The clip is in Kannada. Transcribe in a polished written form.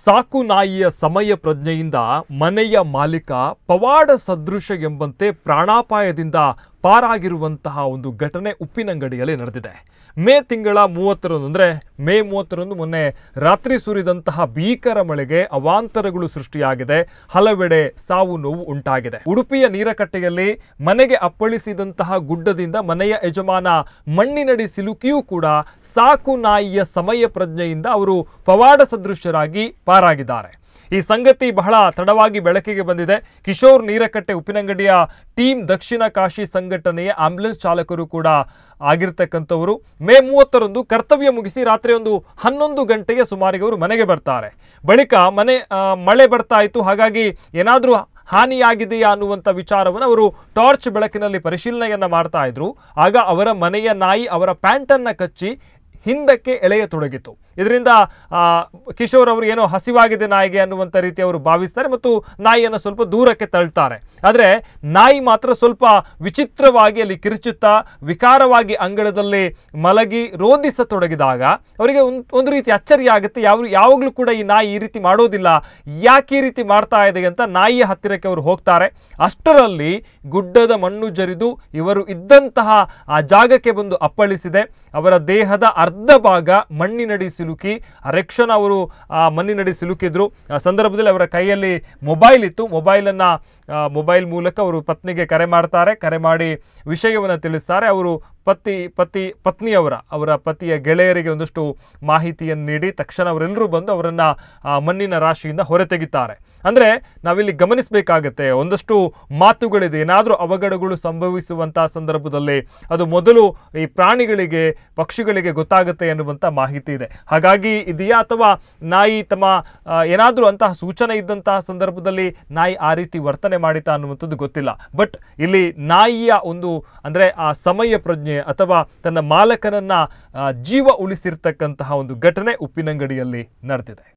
ಸಾಕು ನಾಯಿಯ ಸಮಯ ಪ್ರಜ್ಞೆಯಿಂದ ಮನೆಯ ಮಾಲೀಕ ಪವಾಡ ಸದೃಶ ಎಂಬಂತೆ ಪ್ರಾಣಾಪಾಯದಿಂದ ಪಾರಾಗಿರುವಂತಹ ಒಂದು ಘಟನೆ ಉಪ್ಪಿನಂಗಡಿಯಲ್ಲಿ ನಡೆದಿದೆ. ಮೇ ತಿಂಗಳ 30ರಂದು ಅಂದರೆ ಮೇ 30ರಂದು ಮೊನ್ನೆ ರಾತ್ರಿ ಸುರಿದಂತಹ ಭೀಕರ ಮಳೆಗೆ ಅವಾಂತರಗಳು ಸೃಷ್ಟಿಯಾಗಿದೆ. ಹಲವೆಡೆ ಸಾವು ನೋವು ಉಂಟಾಗಿದೆ. ಉಡುಪಿಯ ನೀರಕಟ್ಟೆಯಲ್ಲಿ ಮನೆಗೆ ಅಪ್ಪಳಿಸಿದಂತಹ ಗುಡ್ಡದಿಂದ ಮನೆಯ ಯಜಮಾನ ಮಣ್ಣಿನಡಿ ಸಿಲುಕಿಯೂ ಕೂಡ ಸಾಕು ನಾಯಿಯ ಸಮಯ ಪ್ರಜ್ಞೆಯಿಂದ ಅವರು ಪವಾಡ ಸದೃಶರಾಗಿ ಪಾರಾಗಿದ್ದಾರೆ. ಈ ಸಂಗತಿ ಬಹಳ ತಡವಾಗಿ ಬೆಳಕಿಗೆ ಬಂದಿದೆ. ಕಿಶೋರ್ ನೀರಕಟ್ಟೆ ಉಪ್ಪಿನಂಗಡಿಯ ಟೀಮ್ ದಕ್ಷಿಣ ಕಾಶಿ ಸಂಘಟನೆಯ ಆಂಬ್ಯುಲೆನ್ಸ್ ಚಾಲಕರು ಕೂಡ ಆಗಿರ್ತಕ್ಕಂಥವರು. ಮೇ 30ರಂದು ಕರ್ತವ್ಯ ಮುಗಿಸಿ ರಾತ್ರಿ ಒಂದು 11 ಗಂಟೆಗೆ ಸುಮಾರಿಗೆ ಅವರು ಮನೆಗೆ ಬರ್ತಾರೆ. ಬಳಿಕ ಮಳೆ ಬರ್ತಾ ಇತ್ತು, ಹಾಗಾಗಿ ಏನಾದರೂ ಹಾನಿಯಾಗಿದೆಯಾ ಅನ್ನುವಂಥ ವಿಚಾರವನ್ನು ಅವರು ಟಾರ್ಚ್ ಬೆಳಕಿನಲ್ಲಿ ಪರಿಶೀಲನೆಯನ್ನು ಮಾಡ್ತಾ ಇದ್ರು. ಆಗ ಅವರ ಮನೆಯ ನಾಯಿ ಅವರ ಪ್ಯಾಂಟನ್ನು ಕಚ್ಚಿ ಹಿಂದಕ್ಕೆ ಎಳೆಯತೊಡಗಿತು. ಇದರಿಂದ ಕಿಶೋರ್ ಅವರು ಏನೋ ಹಸಿವಾಗಿದೆ ನಾಯಿಗೆ ಅನ್ನುವಂಥ ರೀತಿ ಅವರು ಭಾವಿಸ್ತಾರೆ ಮತ್ತು ನಾಯಿಯನ್ನು ಸ್ವಲ್ಪ ದೂರಕ್ಕೆ ತಳ್ತಾರೆ. ಆದರೆ ನಾಯಿ ಮಾತ್ರ ಸ್ವಲ್ಪ ವಿಚಿತ್ರವಾಗಿ ಅಲ್ಲಿ ಕಿರುಚುತ್ತಾ ವಿಕಾರವಾಗಿ ಅಂಗಳದಲ್ಲಿ ಮಲಗಿ ರೋಧಿಸತೊಡಗಿದಾಗ ಅವರಿಗೆ ಒಂದು ರೀತಿ ಅಚ್ಚರಿ ಆಗುತ್ತೆ. ಯಾವಾಗಲೂ ಕೂಡ ಈ ನಾಯಿ ಈ ರೀತಿ ಮಾಡೋದಿಲ್ಲ, ಯಾಕೆ ಈ ರೀತಿ ಮಾಡ್ತಾ ಇದೆ ಅಂತ ನಾಯಿಯ ಹತ್ತಿರಕ್ಕೆ ಅವರು ಹೋಗ್ತಾರೆ. ಅಷ್ಟರಲ್ಲಿ ಗುಡ್ಡದ ಮಣ್ಣು ಜರಿದು ಇವರು ಇದ್ದಂತಹ ಆ ಜಾಗಕ್ಕೆ ಬಂದು ಅಪ್ಪಳಿಸಿದೆ. ಅವರ ದೇಹದ ಅರ್ಧ ಭಾಗ ಮಣ್ಣಿನಡಿ ಸಿಲುಕಿ ಅರೆಕ್ಷಣ ಅವರು ಮಣ್ಣಿನಡಿ ಸಿಲುಕಿದ್ರು. ಆ ಸಂದರ್ಭದಲ್ಲಿ ಅವರ ಕೈಯಲ್ಲಿ ಮೊಬೈಲ್ ಇತ್ತು. ಮೊಬೈಲ್ ಮೂಲಕ ಅವರು ಪತ್ನಿಗೆ ಕರೆ ಮಾಡ್ತಾರೆ. ಕರೆ ಮಾಡಿ ವಿಷಯವನ್ನು ತಿಳಿಸ್ತಾರೆ. ಅವರು ಅವರ ಪತಿಯ ಗೆಳೆಯರಿಗೆ ಒಂದಷ್ಟು ಮಾಹಿತಿಯನ್ನು ನೀಡಿ ತಕ್ಷಣ ಅವರೆಲ್ಲರೂ ಬಂದು ಅವರನ್ನು ಮಣ್ಣಿನ ರಾಶಿಯಿಂದ ಹೊರತೆಗಿತಾರೆ. ಅಂದರೆ ನಾವಿಲ್ಲಿ ಗಮನಿಸಬೇಕಾಗತ್ತೆ, ಒಂದಷ್ಟು ಮಾತುಗಳಿದೆ. ಏನಾದರೂ ಅವಘಡಗಳು ಸಂಭವಿಸುವಂತಹ ಸಂದರ್ಭದಲ್ಲಿ ಅದು ಮೊದಲು ಈ ಪ್ರಾಣಿಗಳಿಗೆ ಪಕ್ಷಿಗಳಿಗೆ ಗೊತ್ತಾಗುತ್ತೆ ಎನ್ನುವಂಥ ಮಾಹಿತಿ ಇದೆ. ಹಾಗಾಗಿ ಇದೆಯಾ ಅಥವಾ ನಾಯಿ ಏನಾದರೂ ಅಂತಹ ಸೂಚನೆ ಇದ್ದಂತಹ ಸಂದರ್ಭದಲ್ಲಿ ನಾಯಿ ಆ ರೀತಿ ವರ್ತನೆ ಮಾಡಿತಾ ಅನ್ನುವಂಥದ್ದು ಗೊತ್ತಿಲ್ಲ. ಬಟ್ ಇಲ್ಲಿ ನಾಯಿಯ ಒಂದು ಅಂದರೆ ಆ ಸಮಯ ಪ್ರಜ್ಞೆ ಅಥವಾ ತನ್ನ ಮಾಲಕನನ್ನ ಜೀವ ಉಳಿಸಿರ್ತಕ್ಕಂತಹ ಒಂದು ಘಟನೆ ಉಪ್ಪಿನಂಗಡಿಯಲ್ಲಿ ನಡೆದಿದೆ.